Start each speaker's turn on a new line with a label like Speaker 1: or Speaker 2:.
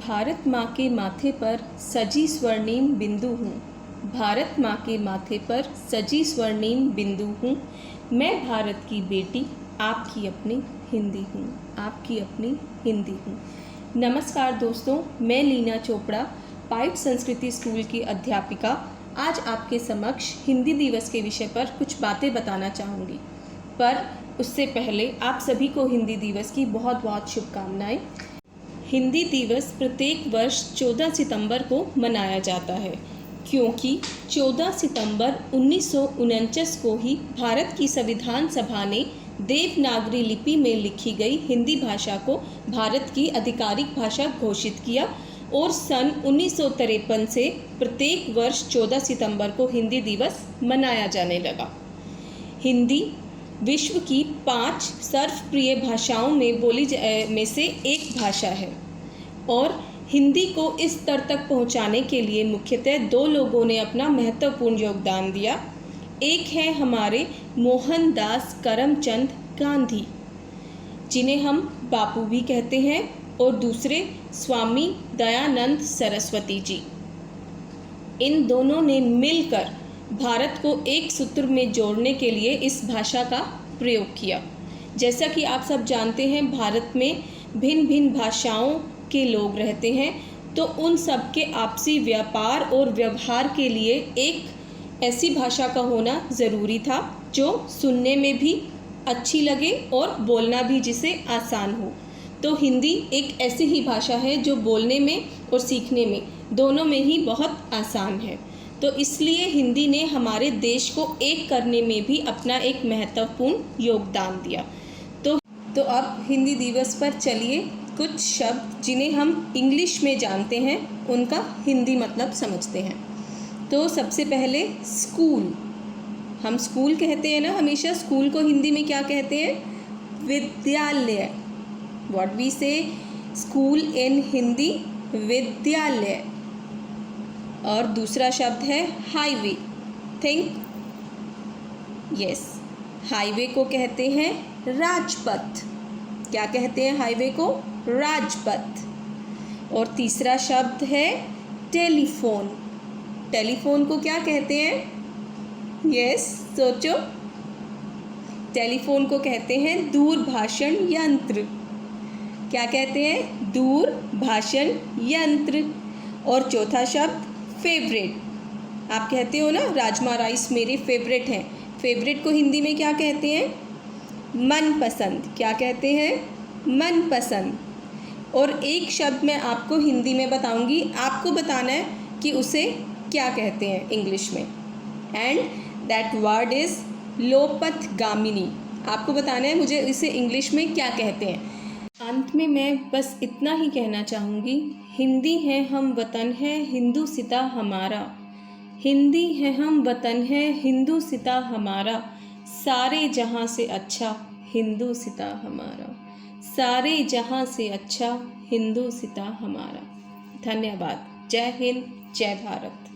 Speaker 1: भारत माँ के माथे पर सजी स्वर्णिम बिंदु हूँ। भारत माँ के माथे पर सजी स्वर्णिम बिंदु हूँ। मैं भारत की बेटी, आपकी अपनी हिंदी हूँ। आपकी अपनी हिंदी हूँ। नमस्कार दोस्तों, मैं लीना चोपड़ा, पाइट संस्कृति स्कूल की अध्यापिका, आज आपके समक्ष हिंदी दिवस के विषय पर कुछ बातें बताना चाहूँगी। पर उससे पहले आप सभी को हिंदी दिवस की बहुत बहुत शुभकामनाएं। हिंदी दिवस प्रत्येक वर्ष 14 सितंबर को मनाया जाता है, क्योंकि 14 सितंबर 1949 को ही भारत की संविधान सभा ने देवनागरी लिपि में लिखी गई हिंदी भाषा को भारत की आधिकारिक भाषा घोषित किया और सन 1953 से प्रत्येक वर्ष 14 सितंबर को हिंदी दिवस मनाया जाने लगा। हिंदी विश्व की 5 सर्वप्रिय भाषाओं में से एक भाषा है और हिंदी को इस स्तर तक पहुंचाने के लिए मुख्यतः 2 लोगों ने अपना महत्वपूर्ण योगदान दिया। एक है हमारे मोहनदास करमचंद गांधी, जिन्हें हम बापू भी कहते हैं, और दूसरे स्वामी दयानंद सरस्वती जी। इन दोनों ने मिलकर भारत को एक सूत्र में जोड़ने के लिए इस भाषा का प्रयोग किया। जैसा कि आप सब जानते हैं, भारत में भिन्न भिन्न भाषाओं के लोग रहते हैं, तो उन सब के आपसी व्यापार और व्यवहार के लिए एक ऐसी भाषा का होना ज़रूरी था जो सुनने में भी अच्छी लगे और बोलना भी जिसे आसान हो। तो हिंदी एक ऐसी ही भाषा है जो बोलने में और सीखने में दोनों में ही बहुत आसान है। तो इसलिए हिंदी ने हमारे देश को एक करने में भी अपना एक महत्वपूर्ण योगदान दिया। तो अब हिंदी दिवस पर चलिए कुछ शब्द जिन्हें हम इंग्लिश में जानते हैं उनका हिंदी मतलब समझते हैं। तो सबसे पहले स्कूल। हम स्कूल कहते हैं ना हमेशा, स्कूल को हिंदी में क्या कहते हैं? विद्यालय। व्हाट वी से स्कूल इन हिंदी? विद्यालय। और दूसरा शब्द है हाईवे। थिंक यस, हाईवे को कहते हैं राजपथ। क्या कहते हैं हाईवे को? राजपथ। और तीसरा शब्द है टेलीफोन। टेलीफोन को क्या कहते हैं? यस, सोचो। टेलीफोन को कहते हैं दूरभाषण यंत्र। क्या कहते हैं? दूरभाषण यंत्र। और चौथा शब्द फेवरेट। आप कहते हो ना, राजमा राइस मेरे फेवरेट हैं। फेवरेट को हिंदी में क्या कहते हैं? मनपसंद। क्या कहते हैं? मनपसंद। और एक शब्द मैं आपको हिंदी में बताऊंगी, आपको बताना है कि उसे क्या कहते हैं इंग्लिश में। एंड दैट वर्ड इज़ लोपथगामिनी। आपको बताना है मुझे इसे इंग्लिश में क्या कहते हैं। अंत में मैं बस इतना ही कहना चाहूँगी, हिंदी है हम वतन है हिंदू सिता हमारा। हिंदी है हम वतन है हिंदू सिता हमारा। सारे जहाँ से अच्छा हिंदू सिता हमारा। सारे जहाँ से अच्छा हिंदू सिता हमारा। धन्यवाद। जय हिंद, जय भारत।